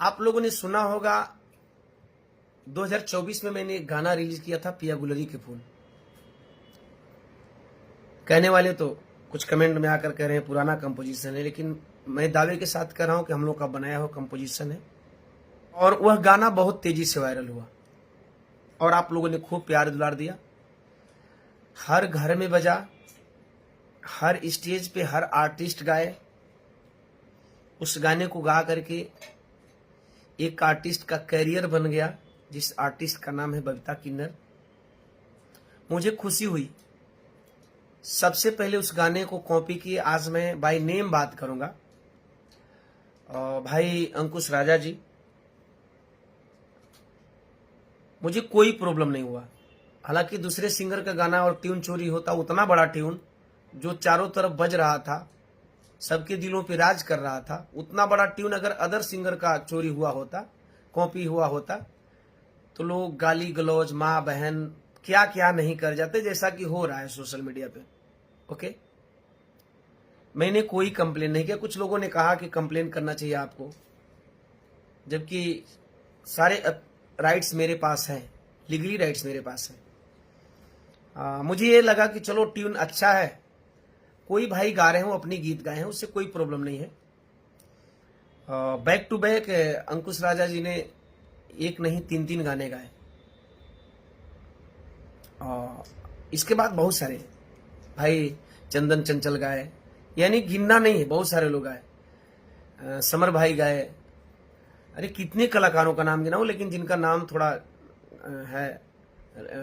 आप लोगों ने सुना होगा 2024 में मैंने एक गाना रिलीज किया था, पिया गुलरी के फूल। कहने वाले तो कुछ कमेंट में आकर कह रहे हैं पुराना कंपोजिशन है, लेकिन मैं दावे के साथ कह रहा हूं कि हम लोग का बनाया हुआ कंपोजिशन है। और वह गाना बहुत तेजी से वायरल हुआ और आप लोगों ने खूब प्यार दुलार दिया। हर घर में बजा, हर स्टेज पे हर आर्टिस्ट गाए। उस गाने को गा करके एक आर्टिस्ट का कैरियर बन गया, जिस आर्टिस्ट का नाम है बबीता किन्नर। मुझे खुशी हुई। सबसे पहले उस गाने को कॉपी किए, आज मैं बाय नेम बात करूंगा, भाई अंकुश राजा जी। मुझे कोई प्रॉब्लम नहीं हुआ। हालांकि दूसरे सिंगर का गाना और ट्यून चोरी होता, उतना बड़ा ट्यून जो चारों तरफ बज रहा था, सबके दिलों पे राज कर रहा था, उतना बड़ा ट्यून अगर अदर सिंगर का चोरी हुआ होता, कॉपी हुआ होता, तो लोग गाली गलौज, माँ बहन क्या क्या नहीं कर जाते, जैसा कि हो रहा है सोशल मीडिया पे। ओके, मैंने कोई कंप्लेन नहीं किया। कुछ लोगों ने कहा कि कंप्लेन करना चाहिए आपको, जबकि सारे राइट्स मेरे पास हैं, लीगली राइट्स मेरे पास हैं। मुझे ये लगा कि चलो ट्यून अच्छा है, कोई भाई गा रहे हो, अपनी गीत गाए हैं, उससे कोई प्रॉब्लम नहीं है। बैक टू बैक अंकुश राजा जी ने एक नहीं 3-3 गाने गाए। इसके बाद बहुत सारे भाई चंदन चंचल गाए, यानी गिनना नहीं है, बहुत सारे लोग गाए। समर भाई गाए। अरे कितने कलाकारों का नाम गिनाऊं, लेकिन जिनका नाम थोड़ा है,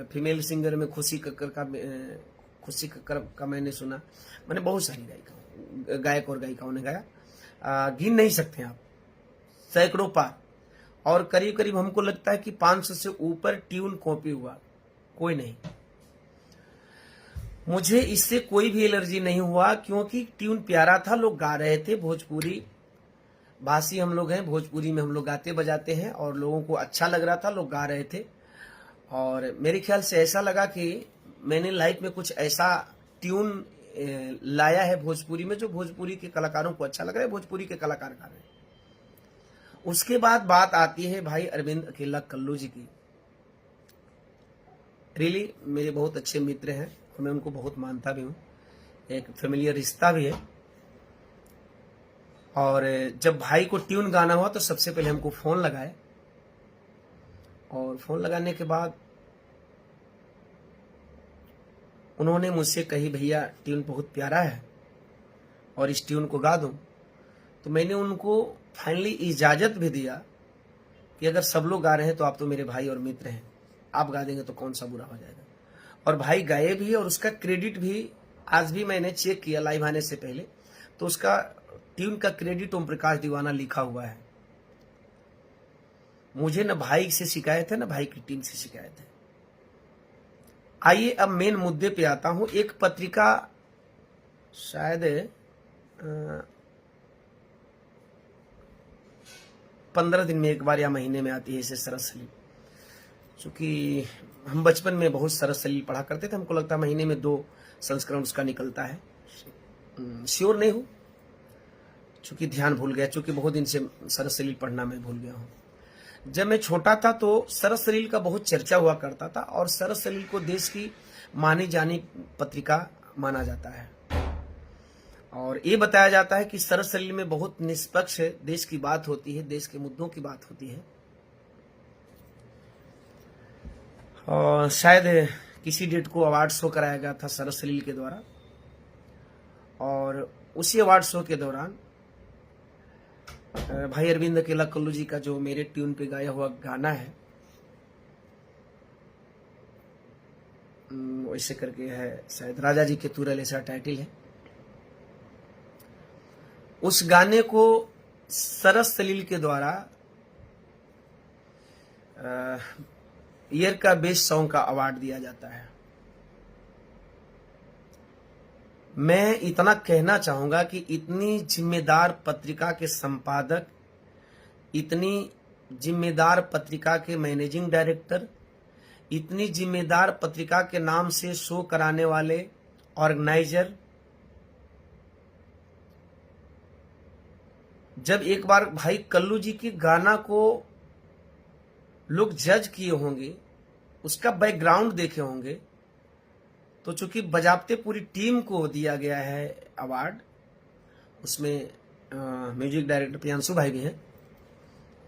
फीमेल सिंगर में खुशी कक्कर का मैंने सुना। मैंने बहुत सारी गायक और गायिकाओं ने गाया, गिन नहीं सकते आप, सैकड़ों पार। और करीब करीब हमको लगता है कि 500 से ऊपर ट्यून कॉपी हुआ, कोई नहीं। मुझे इससे कोई भी एलर्जी नहीं हुआ, क्योंकि ट्यून प्यारा था, लोग गा रहे थे। भोजपुरी भाषी हम लोग हैं, भोजपुरी में हम लोग गाते बजाते हैं, और लोगों को अच्छा लग रहा था, लोग गा रहे थे। और मेरे ख्याल से ऐसा लगा कि मैंने लाइफ में कुछ ऐसा ट्यून लाया है भोजपुरी में, जो भोजपुरी के कलाकारों को अच्छा लग रहा है, भोजपुरी के कलाकार गा रहे हैं। उसके बाद बात आती है भाई अरविंद अकेला कल्लू जी की। रियली मेरे बहुत अच्छे मित्र हैं, मैं उनको बहुत मानता भी हूँ, एक फैमिलियर रिश्ता भी है। और जब भाई को ट्यून गाना हुआ तो सबसे पहले हमको फोन लगाए, और फोन लगाने के बाद उन्होंने मुझसे कही भैया ट्यून बहुत प्यारा है और इस ट्यून को गा दूं। तो मैंने उनको फाइनली इजाजत भी दिया कि अगर सब लोग गा रहे हैं तो आप तो मेरे भाई और मित्र हैं, आप गा देंगे तो कौन सा बुरा हो जाएगा। और भाई गाए भी, और उसका क्रेडिट भी आज भी मैंने चेक किया लाइव आने से पहले, तो उसका ट्यून का क्रेडिट ओम प्रकाश दीवाना लिखा हुआ है। मुझे न भाई से शिकायत है, न भाई की टीम से शिकायत है। आइए अब मेन मुद्दे पे आता हूं। एक पत्रिका शायद 15 दिन में एक बार या महीने में आती है, इसे सरस सलील। चूंकि हम बचपन में बहुत सरस सलील पढ़ा करते थे, हमको लगता है महीने में 2 संस्करण उसका निकलता है, श्योर नहीं हूं, चूंकि ध्यान भूल गया, चूंकि बहुत दिन से सरस सलील पढ़ना मैं भूल गया हूं। जब मैं छोटा था तो सरस सलील का बहुत चर्चा हुआ करता था, और सरस सलील को देश की मानी जानी पत्रिका माना जाता है। और ये बताया जाता है कि सरस सलील में बहुत निष्पक्ष देश की बात होती है, देश के मुद्दों की बात होती है। और शायद किसी डेट को अवार्ड शो कराया गया था सरस सलील के द्वारा, और उसी अवार्ड शो के दौरान भाई अरविंद अकेला कल्लू जी का जो मेरे ट्यून पे गाया हुआ गाना है, वैसे करके है, शायद राजा जी के तुरल ऐसा टाइटल है, उस गाने को सरस सलील के द्वारा ईयर का बेस्ट सॉन्ग का अवार्ड दिया जाता है। मैं इतना कहना चाहूंगा कि इतनी जिम्मेदार पत्रिका के संपादक, इतनी जिम्मेदार पत्रिका के मैनेजिंग डायरेक्टर, इतनी जिम्मेदार पत्रिका के नाम से शो कराने वाले ऑर्गेनाइजर, जब एक बार भाई कल्लू जी के गाना को लोग जज किए होंगे, उसका बैकग्राउंड देखे होंगे, तो चूंकि बजाबते पूरी टीम को दिया गया है अवार्ड, उसमें म्यूजिक डायरेक्टर प्रियांशु भाई भी हैं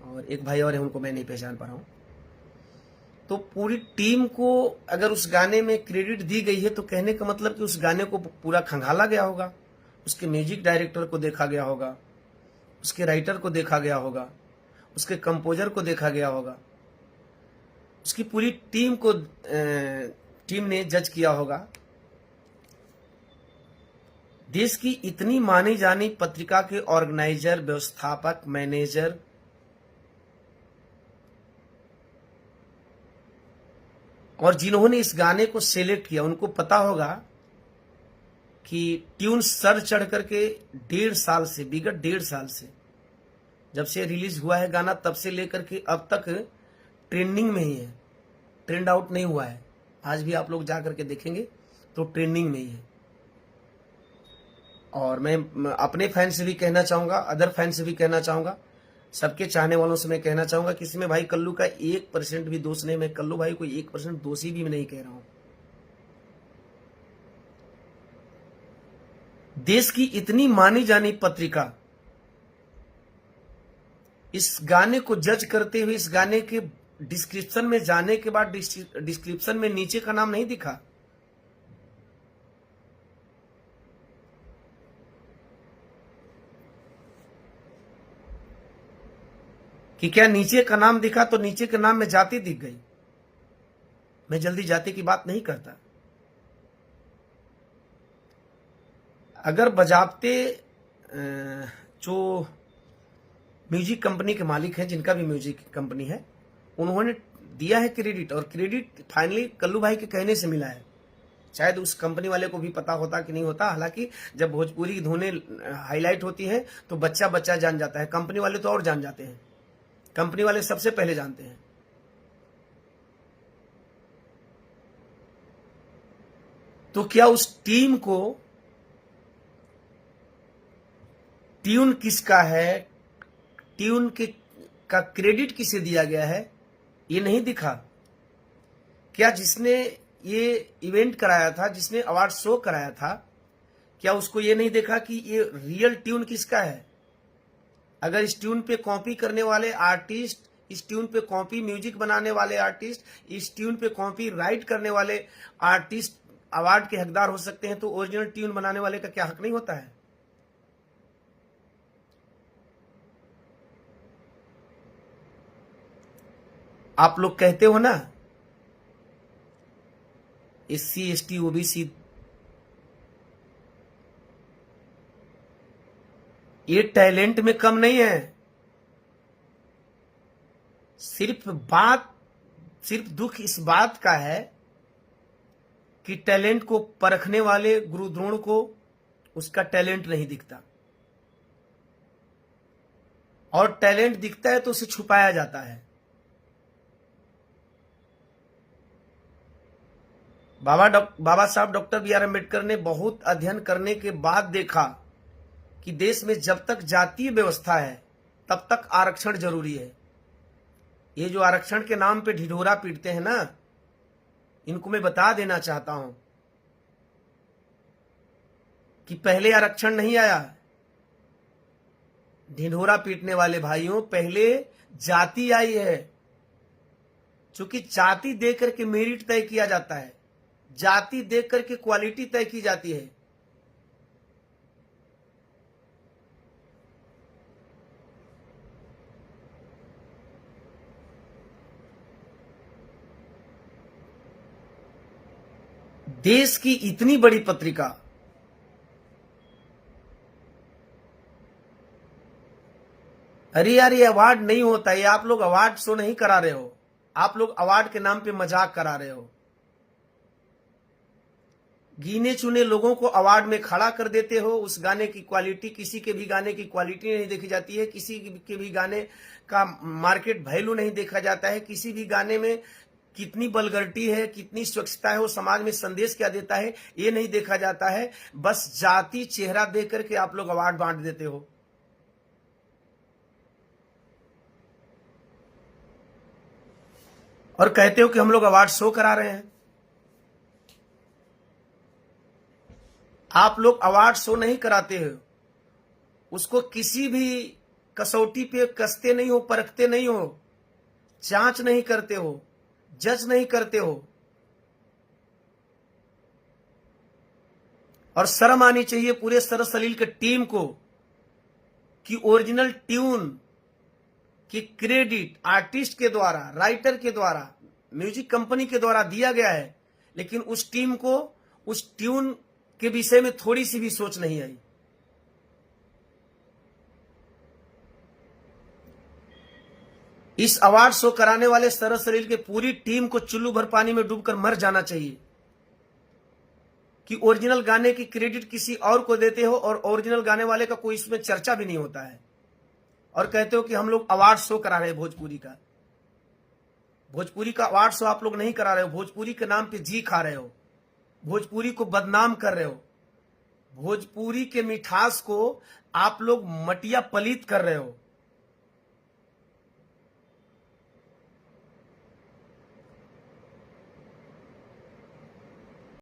और एक भाई और है, उनको मैं नहीं पहचान पा रहा हूं। तो पूरी टीम को अगर उस गाने में क्रेडिट दी गई है तो कहने का मतलब कि उस गाने को पूरा खंगाला गया होगा, उसके म्यूजिक डायरेक्टर को देखा गया होगा, उसके राइटर को देखा गया होगा, उसके कंपोजर को देखा गया होगा, उसकी पूरी टीम ने जज किया होगा। देश की इतनी मानी जानी पत्रिका के ऑर्गेनाइजर, व्यवस्थापक, मैनेजर, और जिन्होंने इस गाने को सिलेक्ट किया, उनको पता होगा कि ट्यून सर चढ़ करके 1.5 साल से, विगत 1.5 साल से, जब से रिलीज हुआ है गाना तब से लेकर के अब तक ट्रेंडिंग में ही है, ट्रेंड आउट नहीं हुआ है। आज भी आप लोग जा करके देखेंगे तो ट्रेंडिंग में ही है। और मैं अपने फैन से भी कहना चाहूंगा, अदर फैन से भी कहना चाहूंगा, सबके चाहने वालों से मैं कहना चाहूंगा कि इसमें भाई कल्लू का 1% भी दोष नहीं। मैं कल्लू भाई को 1% दोषी भी नहीं कह रहा हूं। देश की इतनी मानी जानी पत्रिका इस गाने को जज करते हुए, इस गाने के डिस्क्रिप्शन में जाने के बाद डिस्क्रिप्शन में नीचे का नाम नहीं दिखा। कि क्या नीचे का नाम दिखा तो नीचे के नाम में जाति दिख गई। मैं जल्दी जाति की बात नहीं करता। अगर बजाबते जो म्यूजिक कंपनी के मालिक हैं, जिनका भी म्यूजिक कंपनी है, उन्होंने दिया है क्रेडिट, और क्रेडिट फाइनली कल्लू भाई के कहने से मिला है। शायद उस कंपनी वाले को भी पता होता कि नहीं होता। हालांकि जब भोजपुरी की धुनें हाईलाइट होती हैं तो बच्चा बच्चा जान जाता है, कंपनी वाले तो और जान जाते हैं। कंपनी वाले सबसे पहले जानते हैं। तो क्या उस टीम को ट्यून किसका है, ट्यून के का क्रेडिट किसे दिया गया है, ये नहीं दिखा। क्या जिसने ये इवेंट कराया था, जिसने अवार्ड शो कराया था, क्या उसको ये नहीं देखा कि ये रियल ट्यून किसका है? अगर इस ट्यून पे कॉपी करने वाले आर्टिस्ट, इस ट्यून पे कॉपी म्यूजिक बनाने वाले आर्टिस्ट, इस ट्यून पे कॉपी राइट करने वाले आर्टिस्ट अवार्ड के हकदार हो सकते हैं, तो ओरिजिनल ट्यून बनाने वाले का क्या हक नहीं होता है? आप लोग कहते हो ना SC ST OBC, ये टैलेंट में कम नहीं है। सिर्फ दुख इस बात का है कि टैलेंट को परखने वाले गुरु द्रोण को उसका टैलेंट नहीं दिखता, और टैलेंट दिखता है तो उसे छुपाया जाता है। बाबा साहब डॉक्टर BR अम्बेडकर ने बहुत अध्ययन करने के बाद देखा कि देश में जब तक जातीय व्यवस्था है तब तक आरक्षण जरूरी है। ये जो आरक्षण के नाम पे ढिढोरा पीटते हैं ना, इनको मैं बता देना चाहता हूं कि पहले आरक्षण नहीं आया। ढिढोरा पीटने वाले भाइयों, पहले जाति आई है। चूंकि जाति देख करके मेरिट तय किया जाता है, जाति देख करके क्वालिटी तय की जाती है। देश की इतनी बड़ी पत्रिका अरे यार, ये अवार्ड नहीं होता। ये आप लोग अवार्ड शो नहीं करा रहे हो, आप लोग अवार्ड के नाम पे मजाक करा रहे हो। गिने चुने लोगों को अवार्ड में खड़ा कर देते हो। उस गाने की क्वालिटी, किसी के भी गाने की क्वालिटी नहीं देखी जाती है, किसी के भी गाने का मार्केट वैल्यू नहीं देखा जाता है, किसी भी गाने में कितनी वल्गरिटी है, कितनी स्वच्छता है, वो समाज में संदेश क्या देता है, ये नहीं देखा जाता है। बस जाति चेहरा देख करके आप लोग अवार्ड बांट देते हो। और कहते हो कि हम लोग अवार्ड शो करा रहे हैं। आप लोग अवार्ड शो नहीं कराते हो, उसको किसी भी कसौटी पे कसते नहीं हो, परखते नहीं हो, जांच नहीं करते हो, जज नहीं करते हो। और शर्म आनी चाहिए पूरे सरस सलील के टीम को कि ओरिजिनल ट्यून की क्रेडिट आर्टिस्ट के द्वारा, राइटर के द्वारा, म्यूजिक कंपनी के द्वारा दिया गया है, लेकिन उस टीम को उस ट्यून के विषय में थोड़ी सी भी सोच नहीं आई। इस अवार्ड शो कराने वाले सरस सलील के पूरी टीम को चुल्लू भर पानी में डूबकर मर जाना चाहिए कि ओरिजिनल गाने की क्रेडिट किसी और को देते हो और ओरिजिनल गाने वाले का कोई इसमें चर्चा भी नहीं होता है, और कहते हो कि हम लोग अवार्ड शो करा रहे हैं भोजपुरी का। भोजपुरी का अवार्ड शो आप लोग नहीं करा रहे हो, भोजपुरी के नाम पे जी खा रहे हो, भोजपुरी को बदनाम कर रहे हो, भोजपुरी के मिठास को आप लोग मटिया पलीत कर रहे हो।